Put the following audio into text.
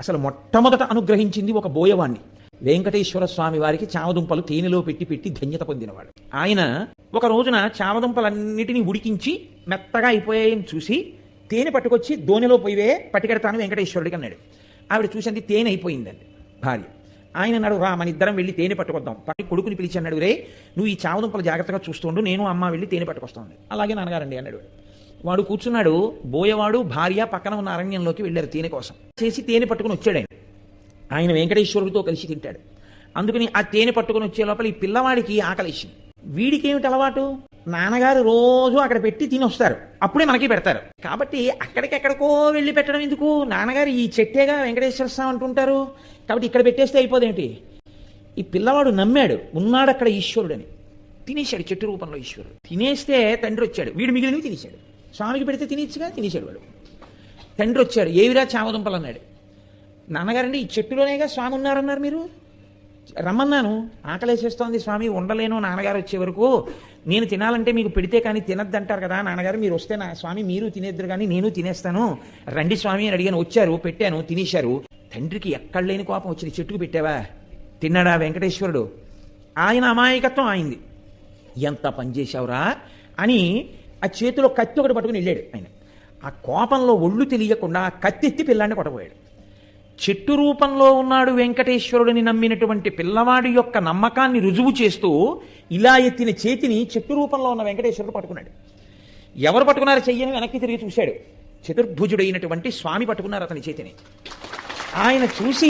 అసలు మొట్టమొదట అనుగ్రహించింది ఒక బోయవాణ్ణి. వెంకటేశ్వర స్వామి వారికి చామదుంపలు తేనెలో పెట్టి పెట్టి ధన్యత పొందినవాడు ఆయన. ఒక రోజున చామదుంపలన్నిటినీ ఉడికించి మెత్తగా అయిపోయాయని చూసి తేనె పట్టుకొచ్చి దోణిలో పోయివే పట్టుకెడతాను వెంకటేశ్వరుడికి అన్నాడు. ఆవిడ చూసింది తేనె అయిపోయిందండి భార్య. ఆయన అన్నాడు, రా మన ఇద్దరం వెళ్ళి తేనె పట్టుకొద్దాం. కొడుకుని పిలిచి అన్నాడు, రే నువ్వు ఈ చామదుంపలు జాగ్రత్తగా చూస్తుండు, నేను అమ్మ వెళ్ళి తేనె పట్టుకొస్తాను. అలాగే నాన్నగారండి అన్నాడు. వాడు కూర్చున్నాడు. బోయవాడు భార్య పక్కన ఉన్న అరణ్యంలోకి వెళ్ళారు తేనె కోసం. చేసి తేనె పట్టుకుని వచ్చాడు ఆయన వెంకటేశ్వరుడితో కలిసి తింటాడు. అందుకని ఆ తేనె పట్టుకుని వచ్చే లోపల ఈ పిల్లవాడికి ఆకలిసింది. వీడికి ఏమిటి అలవాటు, నాన్నగారు రోజు అక్కడ పెట్టి తిని వస్తారు, అప్పుడే మనకి పెడతారు. కాబట్టి అక్కడికెక్కడికో వెళ్ళి పెట్టడం ఎందుకు, నాన్నగారు ఈ చెట్టేగా వెంకటేశ్వర స్వామి అంటుంటారు కాబట్టి ఇక్కడ పెట్టేస్తే అయిపోదేమిటి. ఈ పిల్లవాడు నమ్మాడు, ఉన్నాడు అక్కడ ఈశ్వరుడని. తినేశాడు, చెట్టు రూపంలో ఈశ్వరుడు. తినేస్తే తండ్రి వచ్చాడు, వీడు మిగిలినవి తినేశాడు. స్వామికి పెడితే తినేచ్చుగా, తినేశాడు వాడు. తండ్రి వచ్చాడు, ఏవిరా చామదుంపలు అన్నాడు. నాన్నగారండి ఈ చెట్టులోనేగా స్వామి ఉన్నారన్నారు, మీరు రమ్మన్నాను, ఆకలేసేస్తోంది స్వామి, ఉండలేను నాన్నగారు వచ్చే వరకు, నేను తినాలంటే మీకు పెడితే కానీ తినద్దంటారు కదా నాన్నగారు, మీరు వస్తే నా స్వామి మీరు తినేద్దరు కానీ నేను తినేస్తాను, రండి స్వామి అని అడిగాను. వచ్చారు, పెట్టాను, తినేశారు. తండ్రికి ఎక్కడ లేని కోపం వచ్చింది. చెట్టుకు పెట్టావా, తిన్నాడా వెంకటేశ్వరుడు? ఆయన అమాయకత్వం ఆయింది. ఎంత పనిచేశావురా అని ఆ చేతిలో కత్తి ఒకటి పట్టుకుని వెళ్ళాడు ఆయన. ఆ కోపంలో ఒళ్ళు తెలియకుండా ఆ కత్తి ఎత్తి పిల్లాన్ని కొట్టబోయాడు. చెట్టు రూపంలో ఉన్నాడు వెంకటేశ్వరుడిని నమ్మినటువంటి పిల్లవాడి యొక్క నమ్మకాన్ని రుజువు చేస్తూ ఇలా ఎత్తిన చేతిని చెట్టు రూపంలో ఉన్న వెంకటేశ్వరుడు పట్టుకున్నాడు. ఎవరు పట్టుకున్నారు చెయ్యని వెనక్కి తిరిగి చూశాడు. చతుర్భుజుడైనటువంటి స్వామి పట్టుకున్నారు అతని చేతిని. ఆయన చూసి